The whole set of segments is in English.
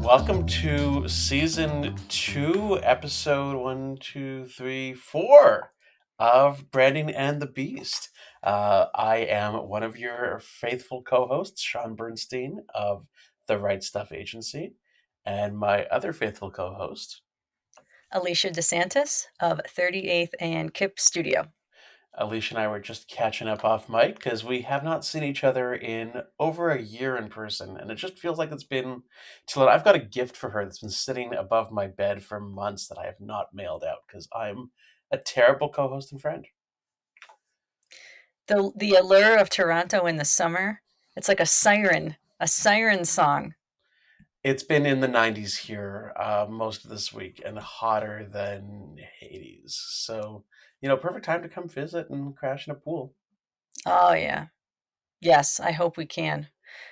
Welcome to season 2, episode 1, 2, 3, 4 of Branding and the Beast. I am one of your faithful co-hosts, Shaun Bernstein of the Right Stuff Agency, and my other faithful co-host, Alicia Disantis of 38th and Kip Studio. Alicia. And I were just catching up off mic because we have not seen each other in over a year in person, and it just feels like it's been too long. I've got a gift for her that's been sitting above my bed for months that I have not mailed out because I'm a terrible co-host and friend. The allure of Toronto in the summer, it's like a siren song. It's been in the 90s here most of this week and hotter than Hades. So, perfect time to come visit and crash in a pool. Oh yeah. Yes, I hope we can.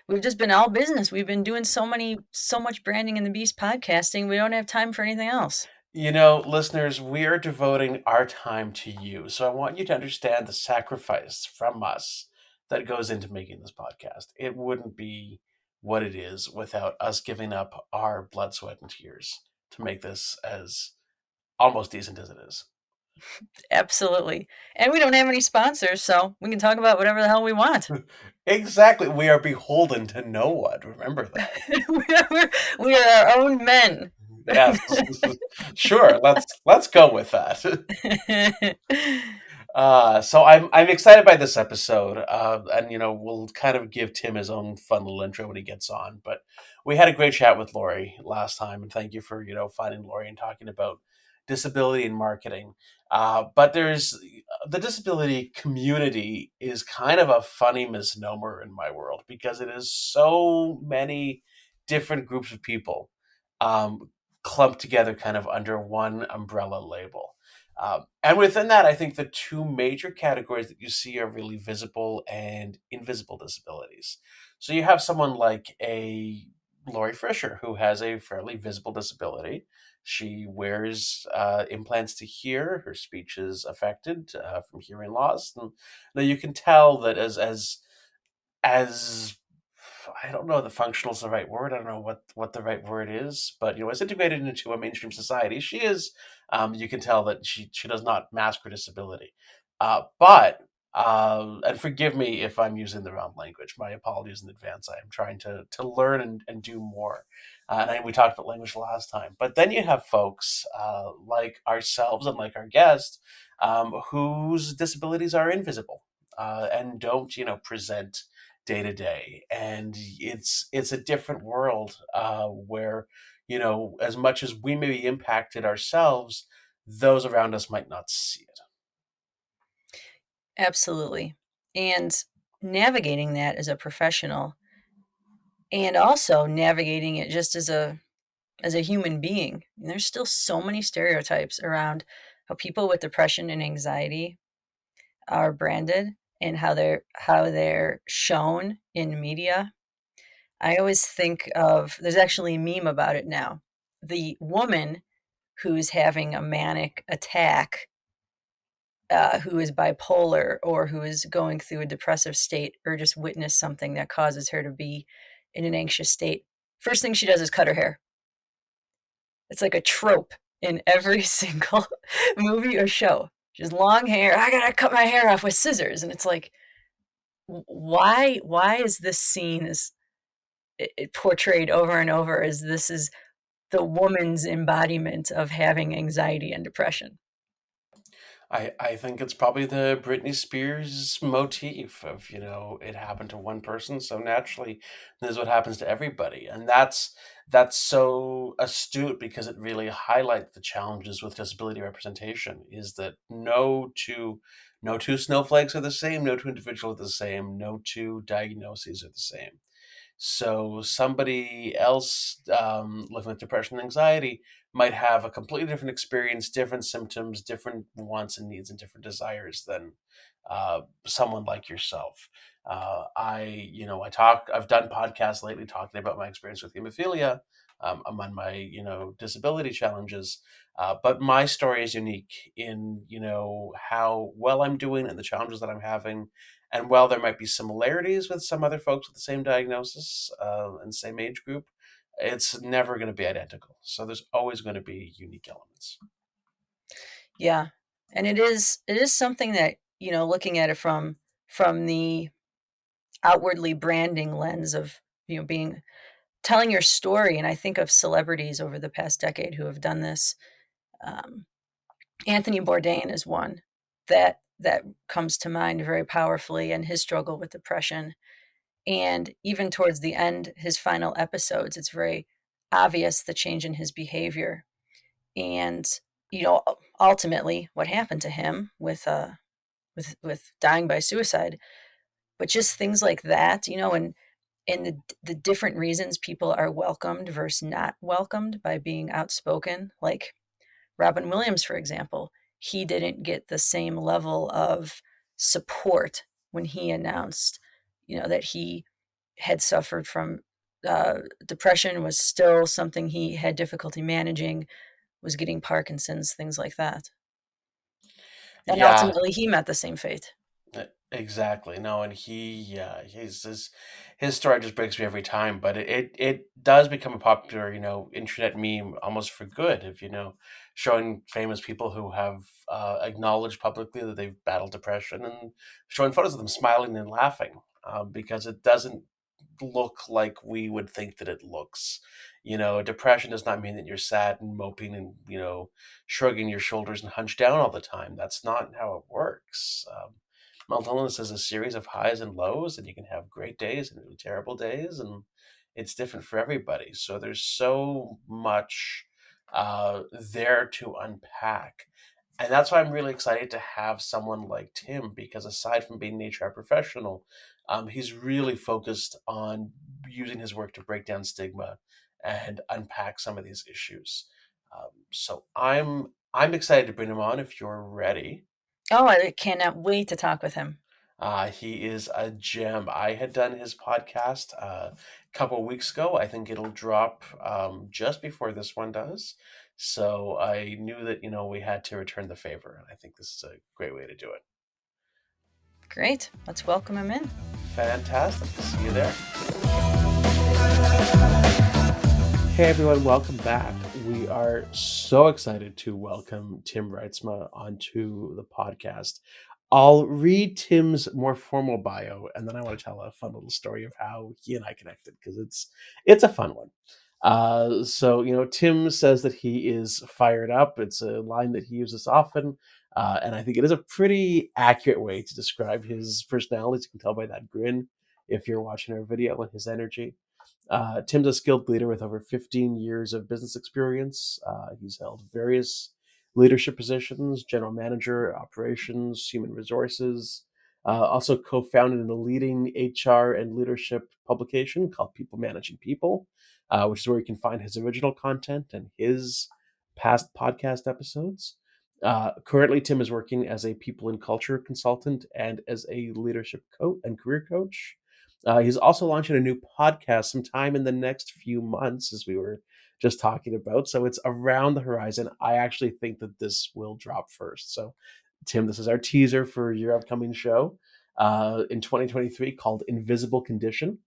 We've just been all business. We've been doing so much branding in the beast podcasting. We don't have time for anything else. Listeners, we are devoting our time to you. So I want you to understand the sacrifice from us that goes into making this podcast. It wouldn't be what it is without us giving up our blood, sweat, and tears to make this as almost decent as it is. Absolutely. And we don't have any sponsors, so we can talk about whatever the hell we want. Exactly. We are beholden to no one. Remember that. We are our own men. Yes. Sure. Let's go with that. So I'm excited by this episode, and we'll kind of give Tim his own fun little intro when he gets on. But we had a great chat with Lori last time, and thank you for finding Lori and talking about disability and marketing. But there's the disability community is kind of a funny misnomer in my world because it is so many different groups of people um, clumped together kind of under one umbrella label. And within that, I think the two major categories that you see are really visible and invisible disabilities. So you have someone like a Lori Fisher, who has a fairly visible disability. She wears implants to hear. Her speech is affected from hearing loss. And now you can tell that as I don't know, the functional is the right word. I don't know what the right word is, but as integrated into a mainstream society, she is. You can tell that she does not mask her disability. But and forgive me if I'm using the wrong language. My apologies in advance. I am trying to learn and do more. We talked about language last time, but then you have folks like ourselves and like our guest, whose disabilities are invisible and don't present day to day, and it's a different world where as much as we may be impacted ourselves, those around us might not see it. Absolutely. And navigating that as a professional and also navigating it just as a human being. There's still so many stereotypes around how people with depression and anxiety are branded and how they're shown in media. I always think of there's actually a meme about it now. The woman who's having a manic attack, who is bipolar or who is going through a depressive state or just witnessed something that causes her to be in an anxious state. First thing she does is cut her hair. It's like a trope in every single movie or show. Just long hair. I gotta cut my hair off with scissors, and it's like, why is this scene as portrayed over and over as this is the woman's embodiment of having anxiety and depression? I think it's probably the Britney Spears motif of, it happened to one person, so naturally this is what happens to everybody. And that's so astute because it really highlights the challenges with disability representation, is that no two snowflakes are the same, no two individuals are the same, no two diagnoses are the same. So somebody else living with depression and anxiety might have a completely different experience, different symptoms, different wants and needs, and different desires than someone like yourself. I've done podcasts lately talking about my experience with hemophilia among my, disability challenges. But my story is unique in, how well I'm doing and the challenges that I'm having. And while there might be similarities with some other folks with the same diagnosis and same age group, it's never going to be identical. So there's always going to be unique elements. Yeah. And it is something that, looking at it from the outwardly branding lens of, being telling your story, and I think of celebrities over the past decade who have done this. Um, Anthony Bourdain is one that comes to mind very powerfully, and his struggle with depression. And even towards the end, his final episodes, it's very obvious the change in his behavior. And, ultimately what happened to him with dying by suicide. But just things like that, and the different reasons people are welcomed versus not welcomed by being outspoken. Like Robin Williams, for example, he didn't get the same level of support when he announced, that he had suffered from depression, was still something he had difficulty managing, was getting Parkinson's, things like that. And Yeah, ultimately, he met the same fate. exactly. No, and his story just breaks me every time. But it does become a popular, internet meme almost for good. If showing famous people who have acknowledged publicly that they've battled depression and showing photos of them smiling and laughing, because it doesn't look like we would think that it looks. Depression does not mean that you're sad and moping and shrugging your shoulders and hunched down all the time. That's not how it works. Mental illness is a series of highs and lows, and you can have great days and really terrible days, and it's different for everybody. So there's so much there to unpack. And that's why I'm really excited to have someone like Tim, because aside from being an HR professional, he's really focused on using his work to break down stigma and unpack some of these issues. So I'm excited to bring him on if you're ready. Oh, I cannot wait to talk with him. He is a gem. I had done his podcast a couple of weeks ago. I think it'll drop just before this one does. So I knew that, we had to return the favor. And I think this is a great way to do it. Great. Let's welcome him in. Fantastic. See you there. Hey everyone, welcome back. We are so excited to welcome Tim Reitsma onto the podcast. I'll read Tim's more formal bio, and then I want to tell a fun little story of how he and I connected because it's a fun one. So Tim says that he is fired up. It's a line that he uses often, and I think it is a pretty accurate way to describe his personality. You can tell by that grin if you're watching our video and his energy. Tim's a skilled leader with over 15 years of business experience. He's held various leadership positions: general manager, operations, human resources. Also co-founded a leading HR and leadership publication called People Managing People, which is where you can find his original content and his past podcast episodes. Currently, Tim is working as a people and culture consultant and as a leadership coach and career coach. He's also launching a new podcast sometime in the next few months, as we were just talking about. So it's around the horizon. I actually think that this will drop first. So, Tim, this is our teaser for your upcoming show in 2023 called Invisible Condition.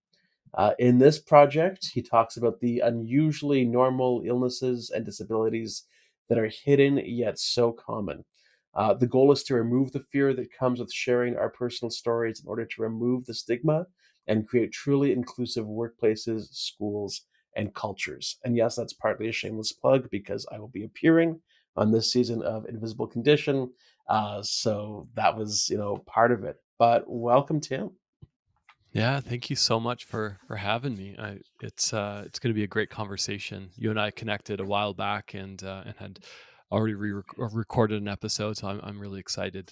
In this project, he talks about the unusually normal illnesses and disabilities that are hidden yet so common. The goal is to remove the fear that comes with sharing our personal stories in order to remove the stigma and create truly inclusive workplaces, schools, and cultures. And yes, that's partly a shameless plug because I will be appearing on this season of Invisible Condition. So that was, part of it. But welcome, Tim. Yeah, thank you so much for having me. It's going to be a great conversation. You and I connected a while back and had already recorded an episode, so I'm really excited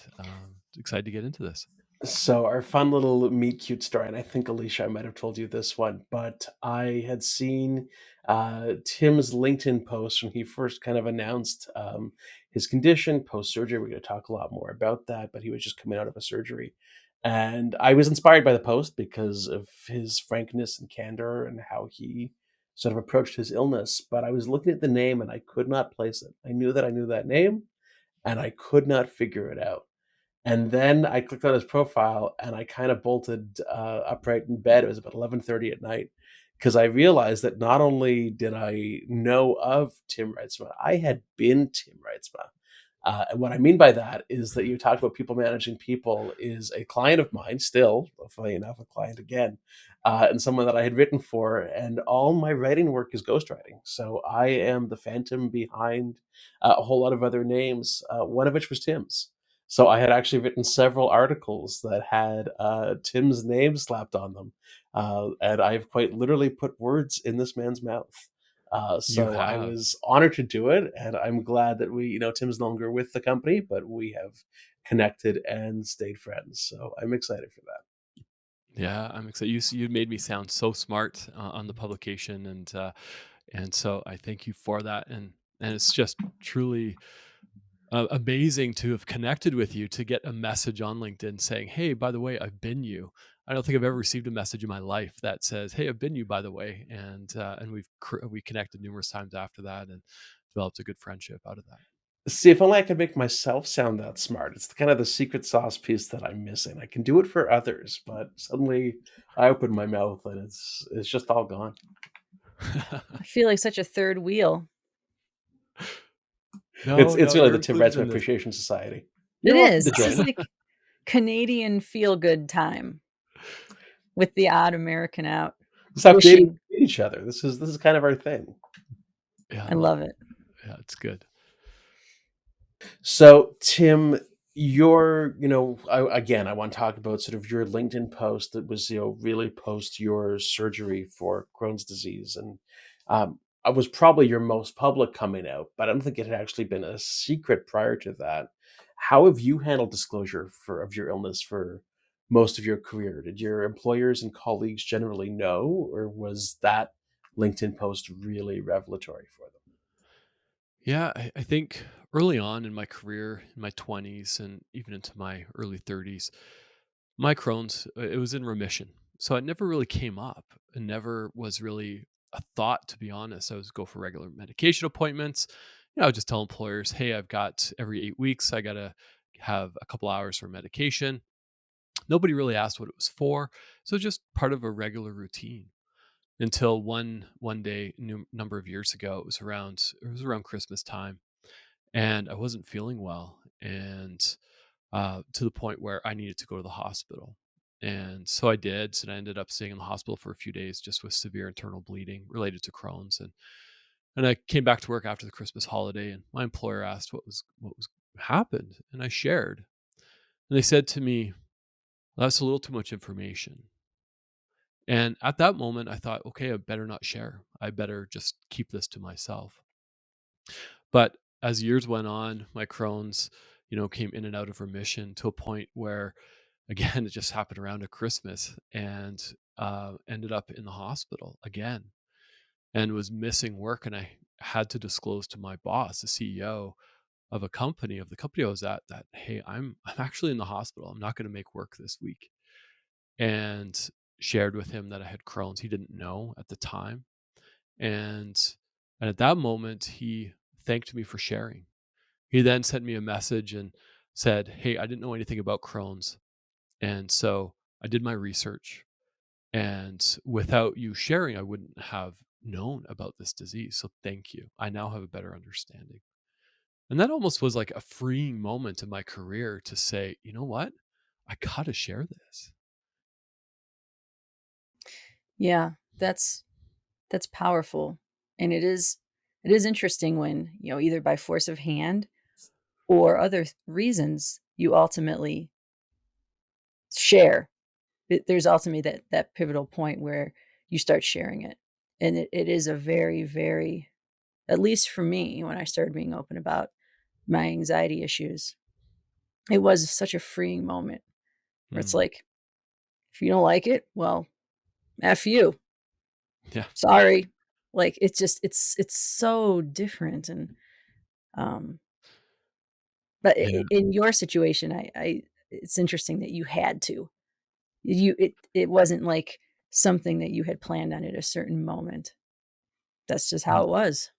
to get into this. So our fun little meet cute story, and I think Alicia, I might have told you this one, but I had seen Tim's LinkedIn post when he first kind of announced his condition post surgery. We're going to talk a lot more about that, but he was just coming out of a surgery, and I was inspired by the post because of his frankness and candor and how he sort of approached his illness. But I was looking at the name and I could not place it. I knew that I knew that name, and I could not figure it out. And then I clicked on his profile and I kind of bolted upright in bed. It was about 11:30 at night because I realized that not only did I know of Tim Reitsma, I had been Tim Reitsma. And what I mean by that is that you talk about people managing people is a client of mine, still, funny enough, a client again, and someone that I had written for. And all my writing work is ghostwriting. So I am the phantom behind a whole lot of other names, one of which was Tim's. So I had actually written several articles that had Tim's name slapped on them. And I've quite literally put words in this man's mouth. You So I have. was honored to do it, and I'm glad that Tim's no longer with the company, but we have connected and stayed friends. So I'm excited for that. Yeah, I'm excited. You made me sound so smart on the publication, and so I thank you for that. And it's just truly amazing to have connected with you, to get a message on LinkedIn saying, "Hey, by the way, I've been you." I don't think I've ever received a message in my life that says, "Hey, I've been you, by the way," and we connected numerous times after that and developed a good friendship out of that. See, if only I could make myself sound that smart. It's kind of the secret sauce piece that I'm missing. I can do it for others, but suddenly I open my mouth and it's just all gone. I feel like such a third wheel. It's No, it's no, really you're the Tim included Reitsma in this. Appreciation Society. It You're welcome is. to This is join. like Canadian feel good time with the odd American out This is how Canadians wishing. meet each other. This is kind of our thing. Yeah, I love it. yeah, it's good. So, Tim, again, I want to talk about sort of your LinkedIn post that was, really post your surgery for Crohn's disease. And I was probably your most public coming out, but I don't think it had actually been a secret prior to that. How have you handled disclosure of your illness for most of your career? Did your employers and colleagues generally know, or was that LinkedIn post really revelatory for them? Yeah, I think early on in my career, in my 20s and even into my early 30s, my Crohn's, it was in remission. So it never really came up. It never was really a thought, to be honest. I was go for regular medication appointments. I would just tell employers, hey, I've got every 8 weeks, I got to have a couple hours for medication. Nobody really asked what it was for. So just part of a regular routine until one day, number of years ago, it was around Christmas time, and I wasn't feeling well, and to the point where I needed to go to the hospital. And so I did. And I ended up staying in the hospital for a few days just with severe internal bleeding related to Crohn's. And I came back to work after the Christmas holiday, and my employer asked what was happened, and I shared. And they said to me, "That's a little too much information." And at that moment, I thought, okay, I better not share. I better just keep this to myself. But as years went on, my Crohn's, came in and out of remission to a point where, again, it just happened around a Christmas, and ended up in the hospital again and was missing work. And I had to disclose to my boss, the CEO of the company I was at, that, hey, I'm actually in the hospital. I'm not going to make work this week. And shared with him that I had Crohn's. He didn't know at the time. And and at that moment, he thanked me for sharing. He then sent me a message and said, "Hey, I didn't know anything about Crohn's, and so I did my research. And without you sharing, I wouldn't have known about this disease. So thank you. I now have a better understanding." And that almost was like a freeing moment in my career to say, you know what? I gotta share this. Yeah, that's powerful. And it is interesting when, either by force of hand or other reasons, you ultimately share. There's ultimately that pivotal point where you start sharing it. And it is a very, very, at least for me, when I started being open about my anxiety issues, it was such a freeing moment where it's Mm, like, if you don't like it, well, F you. yeah. Sorry. Like it's just it's so different. And um but Yeah. in your situation, I it's interesting that you had to. It wasn't like something that you had planned on at a certain moment. That's just how it was.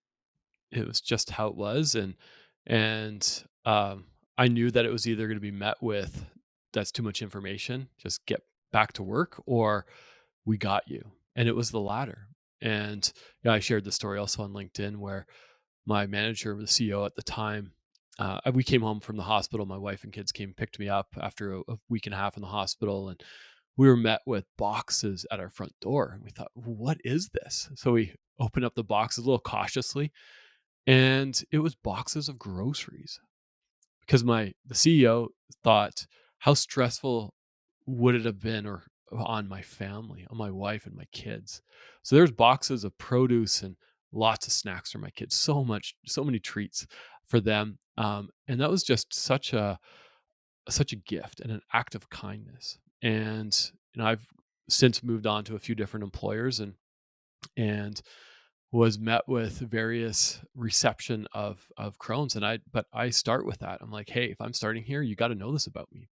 It was just how it was. And I knew that it was either going to be met with, that's too much information, just get back to work, or we got you. And it was the latter. And I shared the story also on LinkedIn where my manager, the CEO at the time, we came home from the hospital. My wife and kids came, picked me up after a week and a half in the hospital, and we were met with boxes at our front door. And we thought, what is this? So we opened up the boxes a little cautiously, and it was boxes of groceries because the CEO thought, how stressful would it have been or on my family, on my wife and my kids. So there's boxes of produce and lots of snacks for my kids, so many treats for them. And that was just such a gift and an act of kindness. And I've since moved on to a few different employers, and was met with various reception of Crohn's. But I start with that. I'm like, hey, if I'm starting here, you got to know this about me.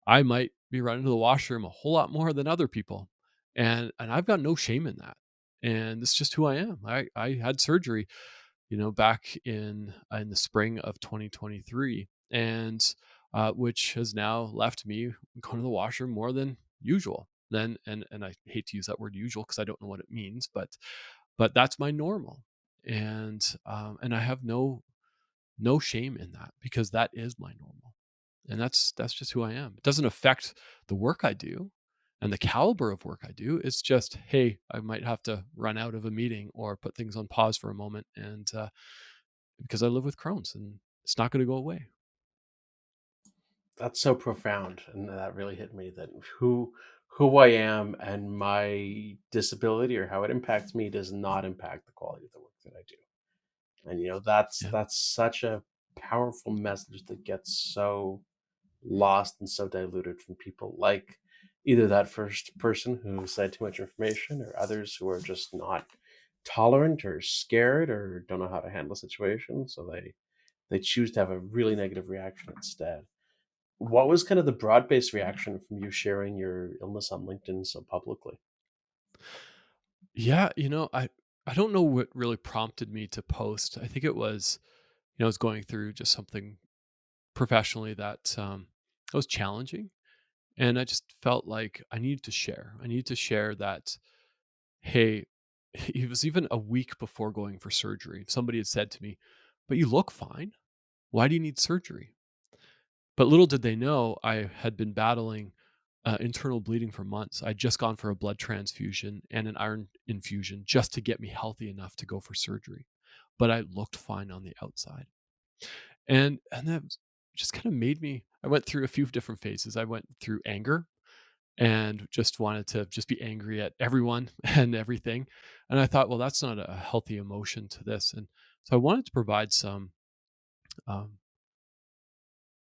I might be running to the washroom a whole lot more than other people. And I've got no shame in that. And it's just who I am. I had surgery, back in the spring of 2023, and which has now left me going to the washroom more than usual. Then and I hate to use that word usual because I don't know what it means, but that's my normal. And I have no shame in that because that is my normal. And that's just who I am. It doesn't affect the work I do and the caliber of work I do. It's just, hey, I might have to run out of a meeting or put things on pause for a moment, and because I live with Crohn's and it's not going to go away. That's so profound, and that really hit me. That who I am and my disability or how it impacts me does not impact the quality of the work that I do. And Yeah. that's such a powerful message that gets so lost and so diluted from people like either that first person who said too much information or others who are just not tolerant or scared or don't know how to handle a situation, so they choose to have a really negative reaction instead. What was kind of the broad-based reaction from you sharing your illness on LinkedIn so publicly? Yeah, I don't know what really prompted me to post. I think it was, I was going through just something professionally that was challenging, and I just felt like I needed to share. I needed to share that, hey, it was even a week before going for surgery. Somebody had said to me, "But you look fine. Why do you need surgery?" But little did they know I had been battling internal bleeding for months. I'd just gone for a blood transfusion and an iron infusion just to get me healthy enough to go for surgery. But I looked fine on the outside. And that just kind of made me, I went through a few different phases. I went through anger and just wanted to just be angry at everyone and everything. And I thought, well, that's not a healthy emotion to this. And so I wanted to provide um,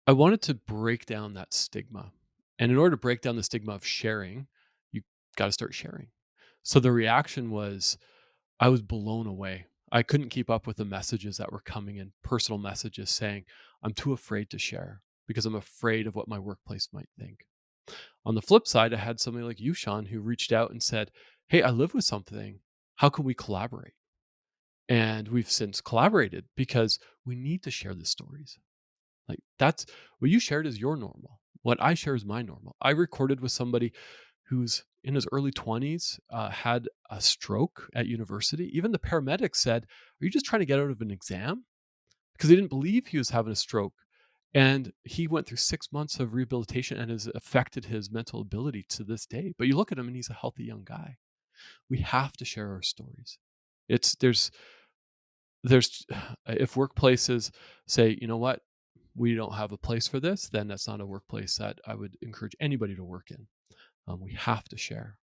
I wanted to break down that stigma. And in order to break down the stigma of sharing, you got to start sharing. So the reaction was, I was blown away. I couldn't keep up with the messages that were coming in, personal messages saying, I'm too afraid to share because I'm afraid of what my workplace might think. On the flip side, I had somebody like you, Shaun, who reached out and said, hey, I live with something. How can we collaborate? And we've since collaborated because we need to share the stories. Like, that's what you shared is your normal. What I share is my normal. I recorded with somebody who's in his early 20s, had a stroke at university. Even the paramedics said, are you just trying to get out of an exam? Because they didn't believe he was having a stroke. And he went through 6 months of rehabilitation and has affected his mental ability to this day. But you look at him and he's a healthy young guy. We have to share our stories. It's there's if workplaces say, you know what, we don't have a place for this, then that's not a workplace that I would encourage anybody to work in. We have to share.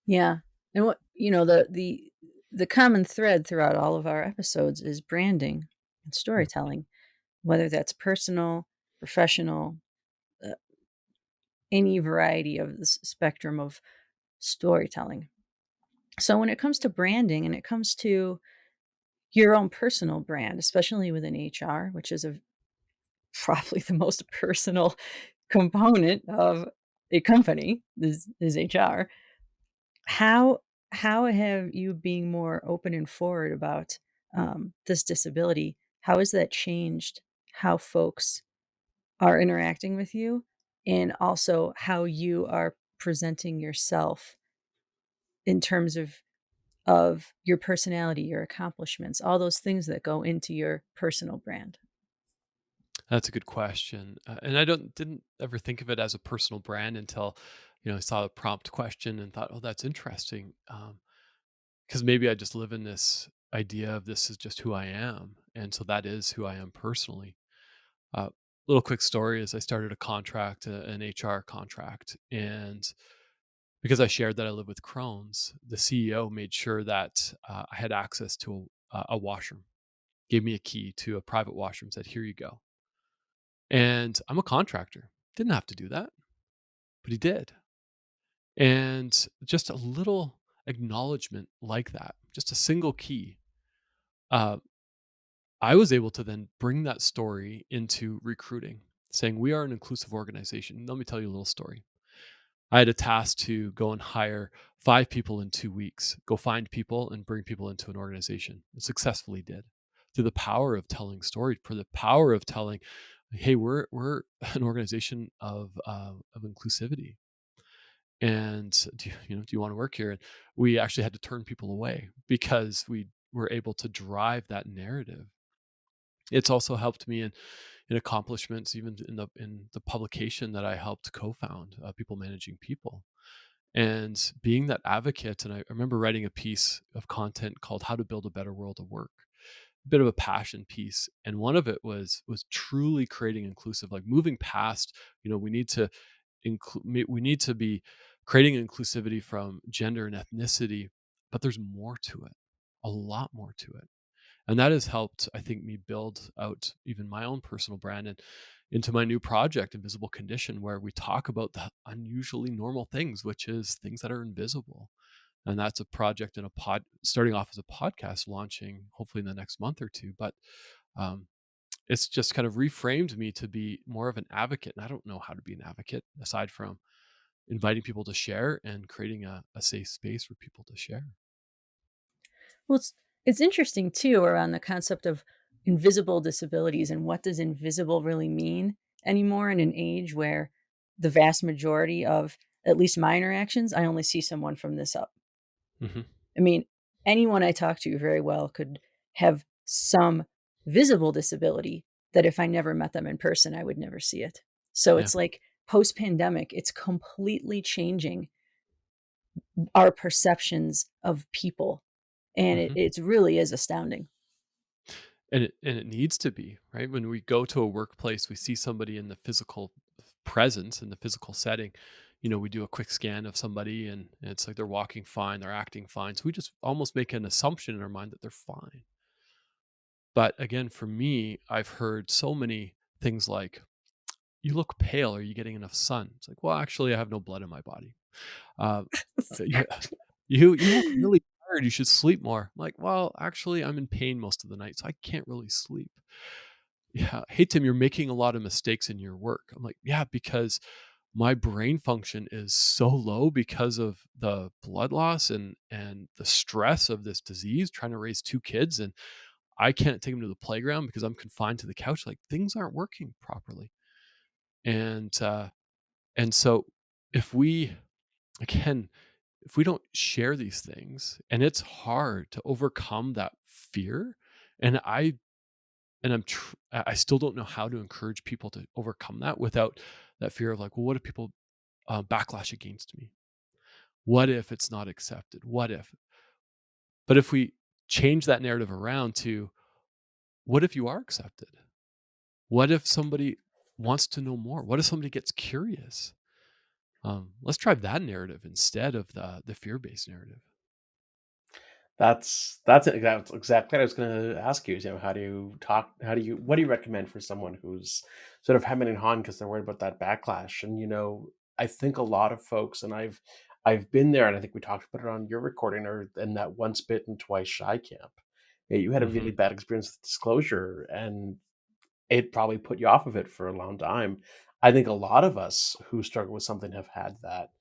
Yeah. And what the common thread throughout all of our episodes is branding and Mm. storytelling, whether that's personal, professional, uh, any variety of the spectrum of storytelling. So when it comes to branding and it comes to your own personal brand, especially within HR, which is probably the most personal component of a company is HR. How how have you being more open and forward about this disability? How has that changed how folks are interacting with you, and also how you are presenting yourself in terms of your personality, your accomplishments, all those things that go into your personal brand? That's a good question, and I didn't ever think of it as a personal brand until, I saw a prompt question and thought, "Oh, that's interesting," because maybe I just live in this idea of this is just who I am, and so that is who I am personally. Uh, Little quick story is I started a contract, an HR contract, and because I shared that I live with Crohn's, the CEO made sure that I had access to a washroom, gave me a key to a private washroom, said, "Here you go." And I'm a contractor. Didn't have to do that, but he did. And just a little acknowledgement like that, just a single key, uh, I was able to then bring that story into recruiting, saying, "We are an inclusive organization." Let me tell you a little story. I had a task to go and hire 5 people in 2 weeks, go find people and bring people into an organization. I successfully did. Through the power of telling stories, for the power of telling, "Hey, we're an organization of inclusivity, and do you want to work here?" And we actually had to turn people away because we were able to drive that narrative. It's also helped me in accomplishments, even in the publication that I helped co-found, People Managing People, and being that advocate. And I remember writing a piece of content called "How to Build a Better World of Work," a bit of a passion piece, and one of it was truly creating inclusive, like moving past. We need to we need to be creating inclusivity from gender and ethnicity, but there's more to it, a lot more to it. And that has helped, I think, me build out even my own personal brand and into my new project, Invisible Condition, where we talk about the unusually normal things, which is things that are invisible. And that's a project and a pod starting off as a podcast, launching hopefully in the next month or two. But um, it's just kind of reframed me to be more of an advocate. And I don't know how to be an advocate aside from inviting people to share and creating a safe space for people to share. Well, it's interesting too around the concept of invisible disabilities and what does invisible really mean anymore in an age where the vast majority of at least my interactions, I only see someone from this up. Hmm. I mean, anyone I talk to very well could have some visible disability that if I never met them in person, I would never see it. So Yeah. it's like post pandemic, it's completely changing our perceptions of people. And Hmm. it's really is astounding. And it needs to be, right? When we go to a workplace, we see somebody in the physical presence, in the physical setting. We do a quick scan of somebody, and it's like they're walking fine, they're acting fine. So we just almost make an assumption in our mind that they're fine. But again, for me, I've heard so many things like, "You look pale. Are you getting enough sun?" It's like, well, actually, I have no blood in my body. Uh, yeah, you look really tired. You should sleep more. I'm like, well, actually, I'm in pain most of the night, so I can't really sleep. Yeah. "Hey, Tim, you're making a lot of mistakes in your work." I'm like, "Yeah, because my brain function is so low because of the blood loss and the stress of this disease, trying to raise 2 kids, and I can't take them to the playground because I'm confined to the couch. Like, things aren't working properly." And so if we again, if we don't share these things, and it's hard to overcome that fear, and I still don't know how to encourage people to overcome that without that fear of like, well, what if people backlash against me? What if it's not accepted? What if? But if we change that narrative around to, what if you are accepted? What if somebody wants to know more? What if somebody gets curious? Let's try that narrative instead of the fear based narrative. That's exactly what I was going to ask you. Is, how do you talk? What do you recommend for someone who's sort of hemming and hawing because they're worried about that backlash? And I think a lot of folks, and I've been there, and I think we talked about it on your recording, or in that once bitten, twice shy camp. Yeah, you had a Hmm. really bad experience with disclosure, and it probably put you off of it for a long time. I think a lot of us who struggle with something have had that,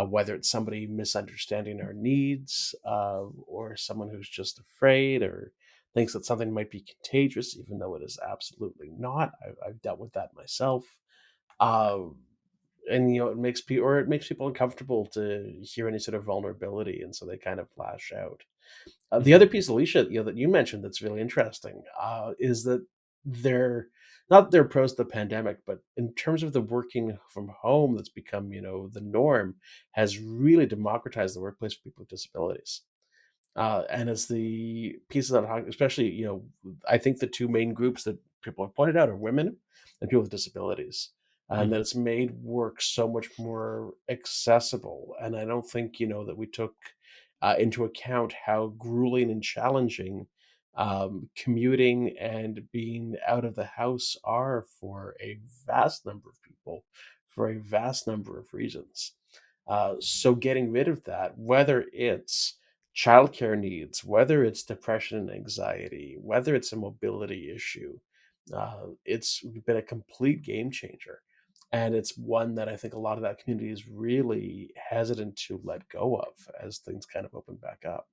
whether it's somebody misunderstanding our needs, or someone who's just afraid or thinks that something might be contagious, even though it is absolutely not. I've dealt with that myself. Uh, and it makes people uncomfortable to hear any sort of vulnerability, and so they kind of lash out. The Hmm. other piece, Alicia, that you mentioned that's really interesting, is that they're not their pros to the pandemic, but in terms of the working from home that's become, the norm, has really democratized the workplace for people with disabilities. And as the pieces that especially, I think the two main groups that people have pointed out are women and people with disabilities. And that Hmm. it's made work so much more accessible. And I don't think, that we took into account how grueling and challenging commuting and being out of the house are for a vast number of people for a vast number of reasons. So getting rid of that, whether it's childcare needs, whether it's depression and anxiety, whether it's a mobility issue, it's been a complete game changer. And it's one that I think a lot of that community is really hesitant to let go of as things kind of open back up.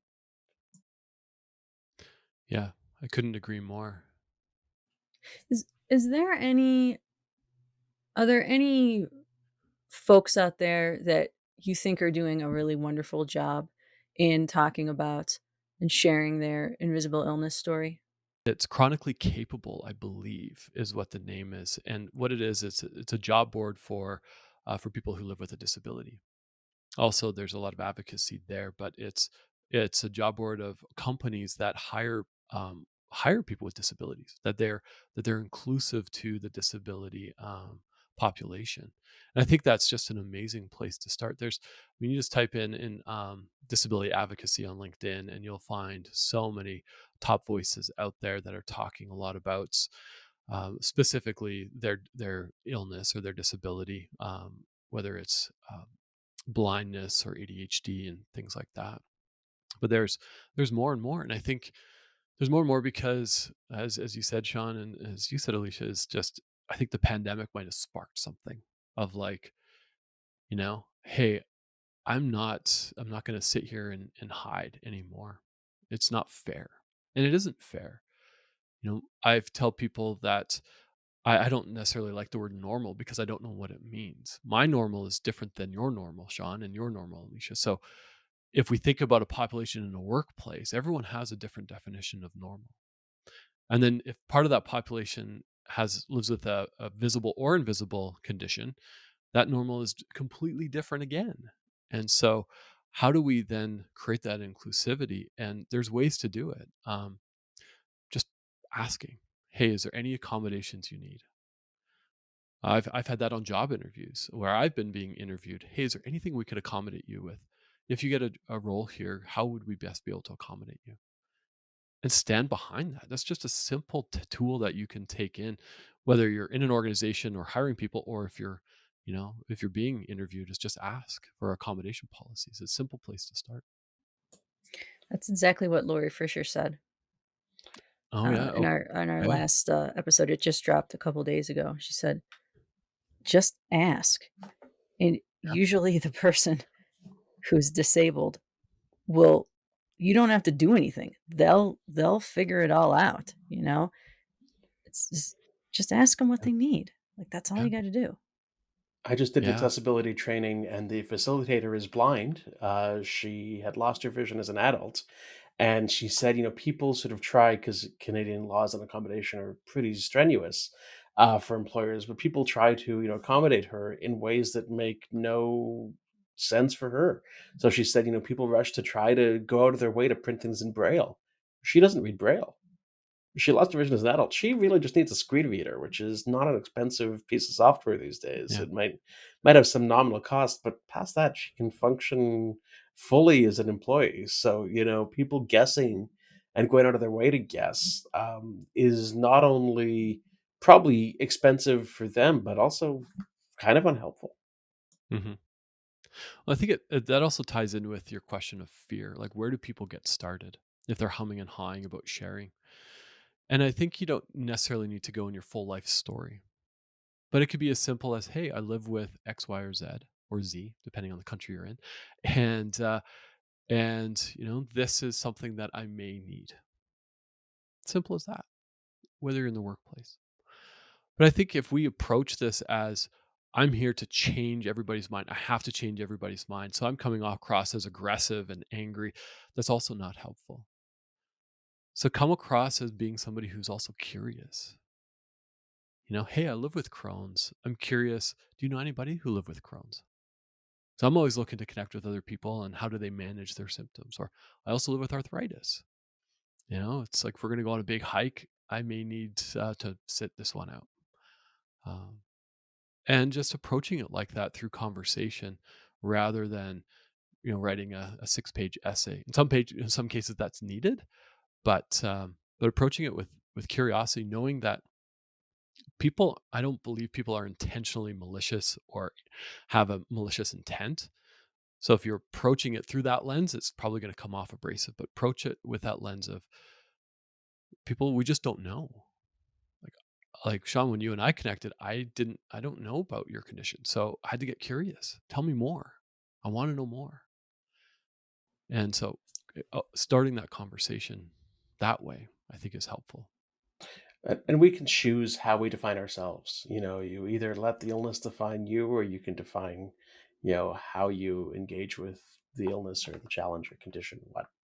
Yeah, I couldn't agree more. Is there any are there any folks out there that you think are doing a really wonderful job in talking about and sharing their invisible illness story? It's Chronically Capable, I believe, is what the name is, and what it is, it's a job board for people who live with a disability. Also, there's a lot of advocacy there, but it's a job board of companies that hire people with disabilities, that they're inclusive to the disability population. And I think that's just an amazing place to start. When you just type in disability advocacy on LinkedIn, and you'll find so many top voices out there that are talking a lot about specifically their illness or their disability, whether it's blindness or ADHD and things like that. But there's more and more, and I think there's more and more because, as you said, Sean, and as you said, Alicia, is just I think the pandemic might have sparked something of like, hey, I'm not going to sit here and hide anymore. It's not fair, and it isn't fair. I've tell people that I don't necessarily like the word normal because I don't know what it means. My normal is different than your normal, Sean, and your normal, Alicia. So if we think about a population in a workplace, everyone has a different definition of normal. And then if part of that population lives with a visible or invisible condition, that normal is completely different again. And so how do we then create that inclusivity? And there's ways to do it. Just asking, hey, is there any accommodations you need? I've had that on job interviews where I've been being interviewed. Hey, is there anything we could accommodate you with? If you get a role here, how would we best be able to accommodate you? And stand behind that. That's just a simple tool that you can take in, whether you're in an organization or hiring people, or if you're being interviewed, is just ask for accommodation policies. It's a simple place to start. That's exactly what Lori Fisher said Oh yeah. in Oh, our okay. last episode. It just dropped a couple days ago. She said, "Just ask," and Yeah. usually the person who's disabled will. You don't have to do anything. They'll figure it all out. It's just ask them what Yeah. they need. Like that's all Yeah. you got to do. I just did Yeah. accessibility training, and the facilitator is blind. She had lost her vision as an adult, and she said, people sort of try because Canadian laws on accommodation are pretty strenuous for employers, but people try to, accommodate her in ways that make no sense for her. So she said, people rush to try to go out of their way to print things in Braille. She doesn't read Braille. She lost her vision as an adult. She really just needs a screen reader, which is not an expensive piece of software these days. Yeah. It might have some nominal cost, but past that, she can function fully as an employee. So, people guessing and going out of their way to guess is not only probably expensive for them, but also kind of unhelpful. Hmm. Well, I think that also ties in with your question of fear. Like, where do people get started if they're humming and hawing about sharing? And I think you don't necessarily need to go in your full life story. But it could be as simple as, "Hey, I live with X, Y, or Z, depending on the country you're in, and this is something that I may need." Simple as that, whether you're in the workplace. But I think if we approach this as, I'm here to change everybody's mind. I have to change everybody's mind. So I'm coming across as aggressive and angry. That's also not helpful. So come across as being somebody who's also curious. Hey, I live with Crohn's. I'm curious. Do you know anybody who live with Crohn's? So I'm always looking to connect with other people and how do they manage their symptoms? Or I also live with arthritis. It's like if we're going to go on a big hike, I may need to sit this one out. Um, and just approaching it like that through conversation rather than writing a 6-page essay. In some cases that's needed, but approaching it with curiosity, knowing that I don't believe people are intentionally malicious or have a malicious intent. So if you're approaching it through that lens, it's probably going to come off abrasive, but approach it with that lens of people we just don't know. Like Shaun, when you and I connected, I don't know about your condition. So I had to get curious. Tell me more. I want to know more. And so starting that conversation that way, I think is helpful. And we can choose how we define ourselves. You either let the illness define you, or you can define, how you engage with the illness or the challenge or condition,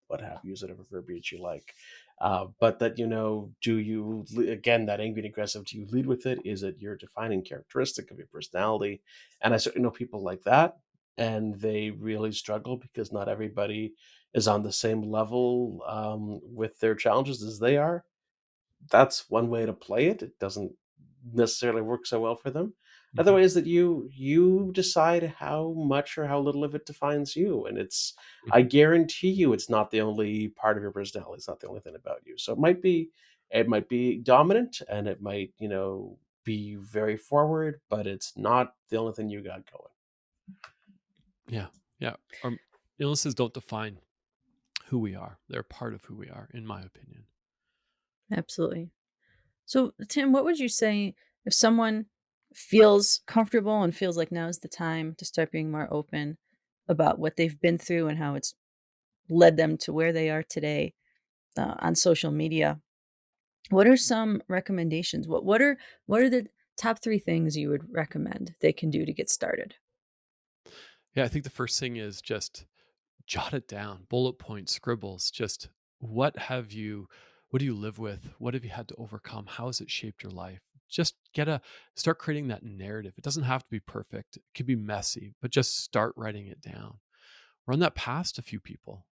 what have you, use whatever verbiage you like. But that, do you, again, that angry and aggressive, do you lead with it? Is it your defining characteristic of your personality? And I certainly know people like that, and they really struggle because not everybody is on the same level with their challenges as they are. That's one way to play it. It doesn't necessarily work so well for them. Another Mhm. way is that you decide how much or how little of it defines you, and I Mhm. guarantee you, it's not the only part of your personality. It's not the only thing about you. So it might be dominant, and it might be very forward, but it's not the only thing you got going. Yeah. Yeah. Illnesses don't define who we are. They're part of who we are, in my opinion. Absolutely. So, Tim, what would you say if someone feels comfortable and feels like now's the time to start being more open about what they've been through and how it's led them to where they are today on social media? What are some recommendations? What are the top 3 things you would recommend they can do to get started? Yeah, I think the first thing is just jot it down, bullet points, scribbles, just what do you live with? What have you had to overcome? How has it shaped your life? Just start creating that narrative. It doesn't have to be perfect. It could be messy, but just start writing it down. Run that past a few people.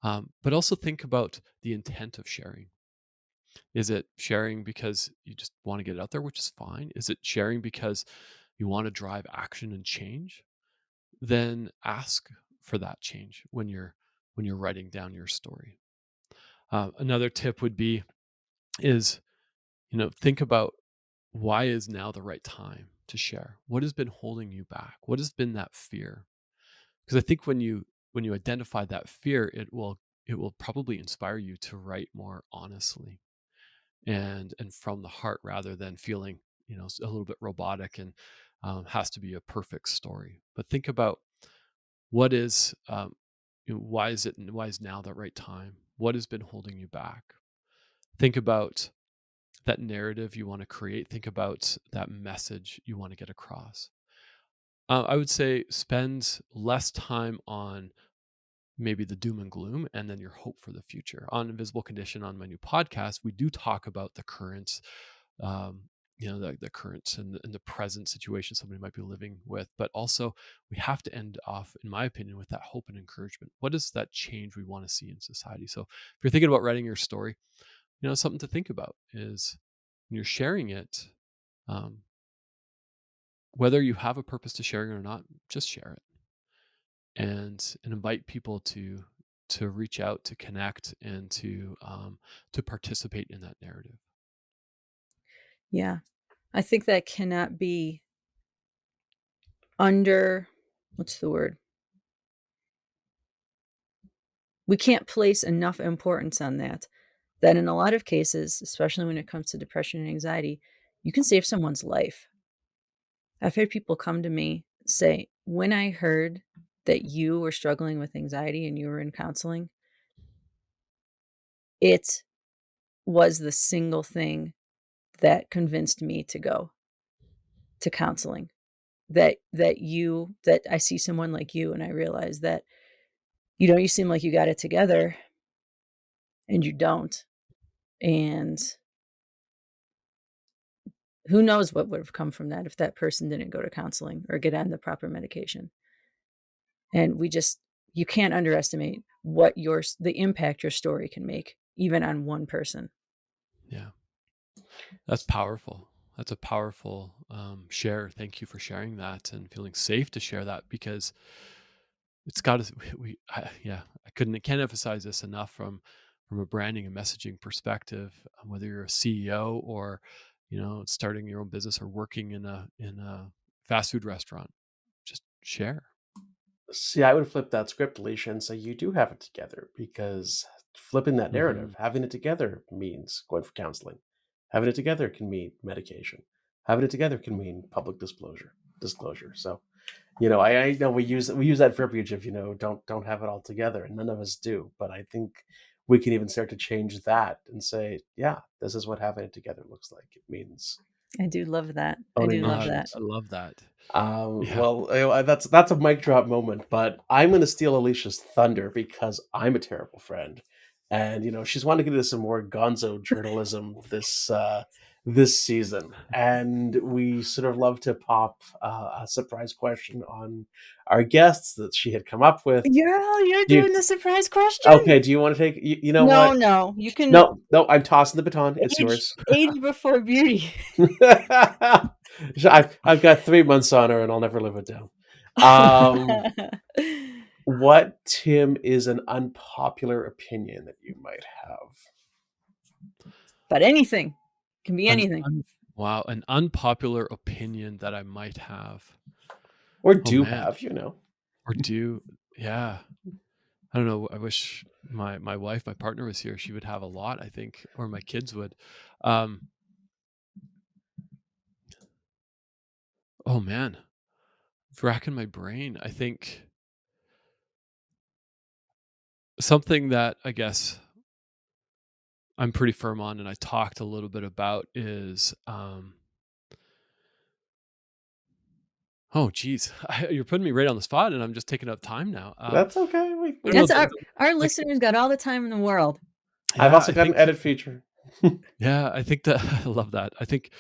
But also think about the intent of sharing. Is it sharing because you just want to get it out there, which is fine? Is it sharing because you want to drive action and change? Then ask for that change when you're writing down your story. Another tip would be is think about why is now the right time to share. What has been holding you back? What has been that fear? Because I think when you identify that fear, it will probably inspire you to write more honestly and from the heart rather than feeling a little bit robotic and has to be a perfect story. But think about what is why is now the right time? What has been holding you back? Think about that narrative you want to create. Think about that message you want to get across. I would say spend less time on maybe the doom and gloom and then your hope for the future. On Invisible Condition, on my new podcast, we do talk about the current, um, the current and the present situation somebody might be living with, but also we have to end off, in my opinion, with that hope and encouragement. What is that change we want to see in society? So if you're thinking about writing your story, something to think about is when you're sharing it, um, whether you have a purpose to sharing it or not, just share it and invite people to reach out, to connect, and to participate in that narrative. Yeah. I think that cannot be under what's the word? We can't place enough importance on that in a lot of cases, especially when it comes to depression and anxiety, you can save someone's life. I've had people come to me say, "When I heard that you were struggling with anxiety and you were in counseling, it was the single thing that convinced me to go to counseling." that I see someone like you, and I realize that, you seem like you got it together, and you don't. And who knows what would have come from that if that person didn't go to counseling or get on the proper medication. And you can't underestimate the impact your story can make, even on one person. Yeah, that's powerful. That's a powerful share. Thank you for sharing that and feeling safe to share that, because it's got to. Yeah, can't emphasize this enough from a branding and messaging perspective. Whether you're a CEO or starting your own business or working in a fast food restaurant, just share. See, I would flip that script, Alicia, and say you do have it together, because flipping that Hmm. narrative, having it together means going for counseling. Having it together can mean medication. Having it together can mean public disclosure. So, I know we use that verbiage of, don't have it all together, and none of us do. But I think we can even start to change that and say, yeah, this is what having it together looks like. It means I do love that. I owning do your love I that. issues. love that. Yeah. Well, that's a mic drop moment, but I'm going to steal Alicia's thunder because I'm a terrible friend, and she's wanting to get into some more gonzo journalism this season, and we sort of love to pop a surprise question on our guests that she had come up with. You're Do you, doing the surprise question? okay? Do you want to take? You know what? No. You can No, no. I'm tossing the baton. It's yours. age before beauty. I've got 3 months on her, and I'll never live it down. Um, what, Tim, is an unpopular opinion that you might have? But anything. Can be An anything. wow, an unpopular opinion that I might have. Or Oh do man, have, or do yeah. I don't know. I wish my wife, my partner was here. She would have a lot, I think, or my kids would. Um, oh man, racking my brain. I think something that I guess I'm pretty firm on, and I talked a little bit about is oh geez, you're putting me right on the spot, and I'm just taking up time now. That's okay. I don't know. That's our Like, listeners got all the time in the world. I've yeah, also I got an think edit feature. yeah, I think that I love that. I think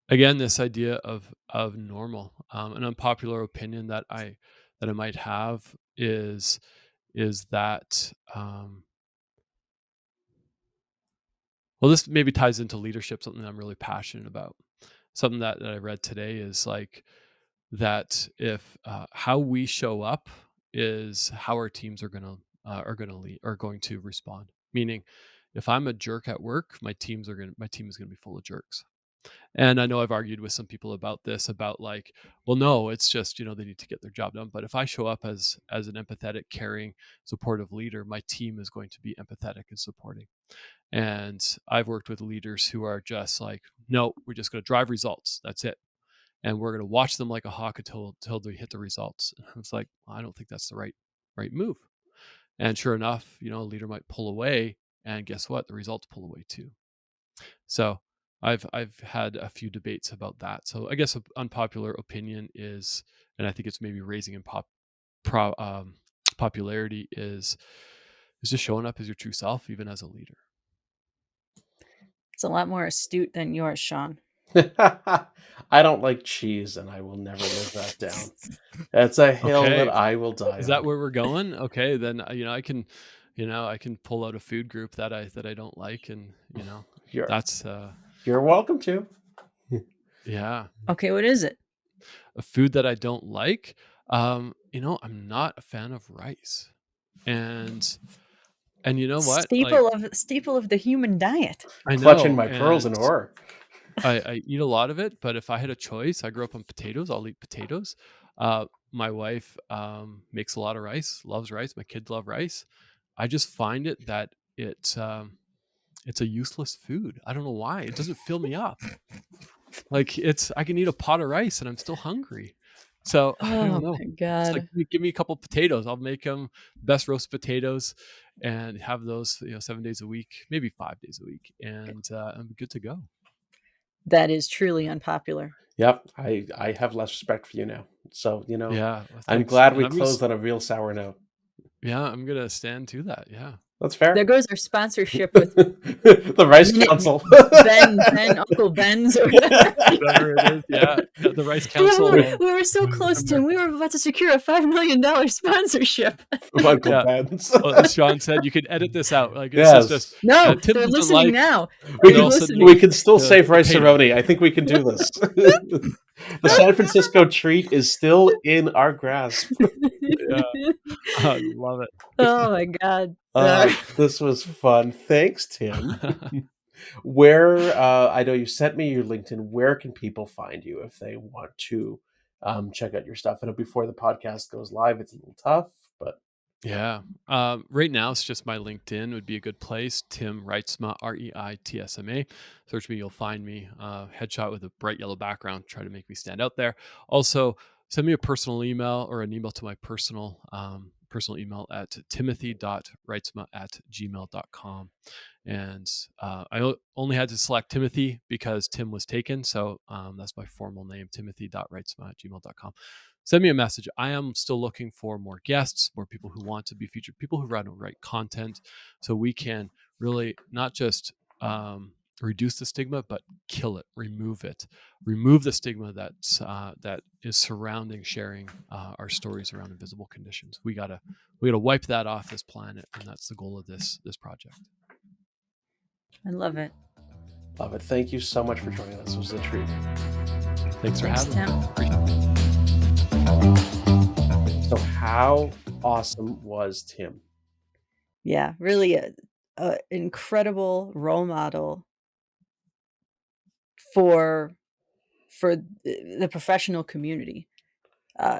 again, this idea of normal, an unpopular opinion that I might have is that well, this maybe ties into leadership, something that I'm really passionate about. Something that I read today is like that if how we show up is how our teams are gonna lead are going to respond. Meaning, if I'm a jerk at work, my team is gonna be full of jerks. And I know I've argued with some people about this, about like, well, no, it's just, they need to get their job done. But if I show up as an empathetic, caring, supportive leader, my team is going to be empathetic and supporting. And I've worked with leaders who are just like, no, we're just going to drive results. That's it. And we're going to watch them like a hawk until they hit the results. And it's like, well, I don't think that's the right move. And sure enough, a leader might pull away, and guess what? The results pull away too. So I've had a few debates about that. So I guess an unpopular opinion is, and I think it's maybe raising in popularity is just showing up as your true self, even as a leader. It's a lot more astute than yours, Shaun. I don't like cheese, and I will never live that down. That's a hill that Okay, I will die is on. that where we're going? Okay, then I can pull out a food group that I don't like, and You're that's you're welcome to. yeah, Okay, what is it? a food that I don't like. I'm not a fan of rice, and you know what? Like, Staple of the human diet. I Clutching know, my pearls in and horror. I eat a lot of it, but if I had a choice, I grew up on potatoes. I'll eat potatoes. My wife makes a lot of rice, loves rice. My kids love rice. I just find it that it's a useless food. I don't know why. It doesn't fill me up. Like I can eat a pot of rice and I'm still hungry. So I don't Oh know. my It's like god. give me a couple potatoes. I'll make them best roast potatoes and have those 7 days a week, maybe 5 days a week, and I'm good to go. That is truly unpopular. Yep, I have less respect for you now. So, Yeah, well, I'm thanks. glad And we closed on a real sour note. I'm gonna stand to that. Yeah. That's fair. There goes our sponsorship with The Rice Minute Council. Uncle Ben's or whatever. Whatever it is. Yeah. Yeah. The Rice Yeah, Council. we were so close, I'm there. Tim. We were about to secure a $5 million sponsorship. Of Uncle Yeah. Ben's. Well, as Shaun said, you could edit this out. Like this is just Yes. No, Tim they're doesn't listening like, now. We and They're all of a can sudden listening. we can still save the Rice painter. Aroni. I think we can do this. The Yeah. San Francisco treat is still in our grasp. Yeah. I love it. Oh my God. This was fun. Thanks, Tim. Where I know you sent me your LinkedIn. Where can people find you if they want to check out your stuff? I know before the podcast goes live, it's a little tough, but Yeah. Right now, it's just my LinkedIn would be a good place. Tim Reitsma, Reitsma. Search me, you'll find me. Headshot with a bright yellow background. Try to make me stand out there. Also, send me a personal email or an email to my personal email at timothy.reitsma@gmail.com. And only had to select Timothy because Tim was taken. So that's my formal name, timothy.reitsma@gmail.com. Send me a message. I am still looking for more guests, more people who want to be featured, people who write content, so we can really not just reduce the stigma, but kill it, remove the stigma that is surrounding sharing our stories around invisible conditions. We gotta wipe that off this planet, and that's the goal of this project. I love it. love it. Thank you so much for joining us. It was a treat. Thanks for having Tim. me. Appreciate it. So, how awesome was Tim? Yeah, really a incredible role model for the professional community.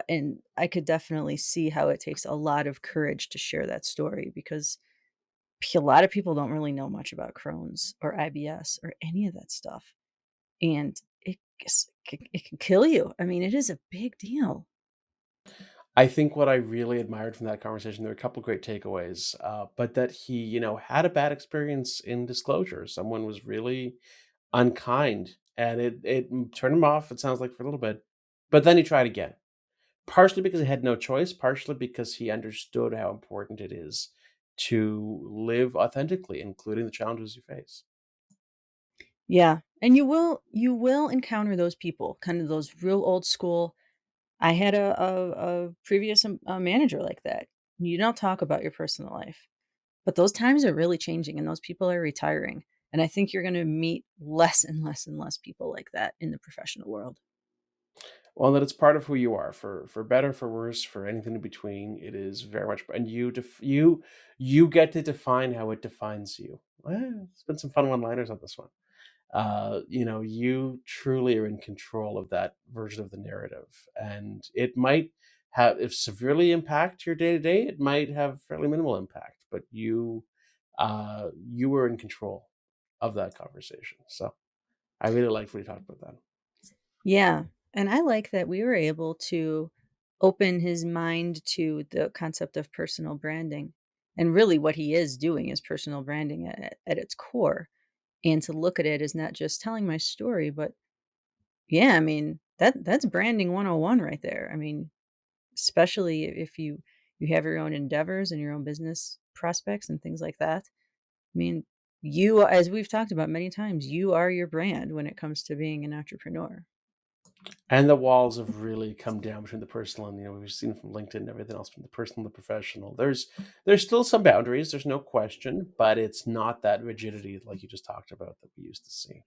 And I could definitely see how it takes a lot of courage to share that story because a lot of people don't really know much about Crohn's or IBS or any of that stuff. And it can kill you. I mean, it is a big deal. I think what I really admired from that conversation, there were a couple great takeaways, but that he, had a bad experience in disclosure. Someone was really unkind, and it turned him off. It sounds like for a little bit, but then he tried again. Partially because he had no choice, partially because he understood how important it is to live authentically, including the challenges you face. Yeah. And you will encounter those people, kind of those real old school. I had a previous manager like that. You don't talk about your personal life. But those times are really changing and those people are retiring. And I think you're going to meet less and less and less people like that in the professional world. Well, that it's part of who you are, for better, for worse, for anything in between. It is very much, and you get to define how it defines you. It's been some fun one-liners on this one. You truly are in control of that version of the narrative, and it might have, if severely impact your day to day, it might have fairly minimal impact, but you were in control of that conversation. So I really liked what he talked about that. Yeah. And I like that we were able to open his mind to the concept of personal branding. And really, what he is doing is personal branding at its core. And to look at it as not just telling my story, but yeah, I mean, that's branding 101 right there. I mean, especially if you have your own endeavors and your own business prospects and things like that. I mean, you, as we've talked about many times, you are your brand when it comes to being an entrepreneur. And the walls have really come down between the personal and, we've seen from LinkedIn and everything else, from the personal and the professional. There's still some boundaries, there's no question, but it's not that rigidity like you just talked about that we used to see.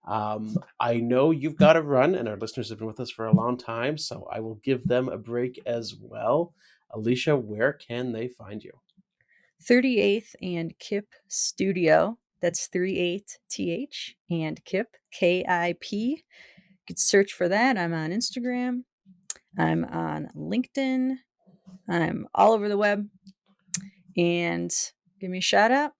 I know you've got to run, and our listeners have been with us for a long time, so I will give them a break as well. Alicia, where can they find you? 38th and Kip Studio. That's 38th and Kip, KIP. You could search for that. I'm on Instagram. I'm on LinkedIn. I'm all over the web. And give me a shout out.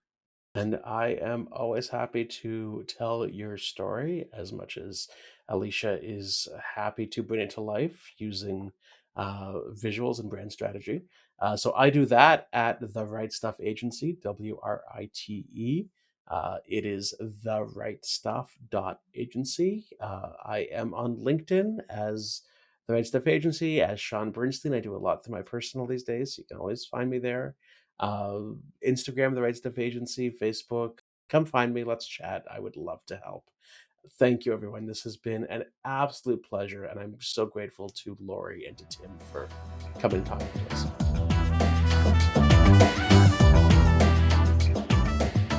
And I am always happy to tell your story, as much as Alicia is happy to bring it to life using visuals and brand strategy. So I do that at the Right Stuff Agency, WRITE. It is therightstuff.agency. I am on LinkedIn as The Right Stuff Agency, as Shaun Bernstein. I do a lot through my personal these days. You can always find me there. Instagram, The Right Stuff Agency, Facebook. Come find me. Let's chat. I would love to help. Thank you, everyone. This has been an absolute pleasure, and I'm so grateful to Lori and to Tim for coming and talking to us.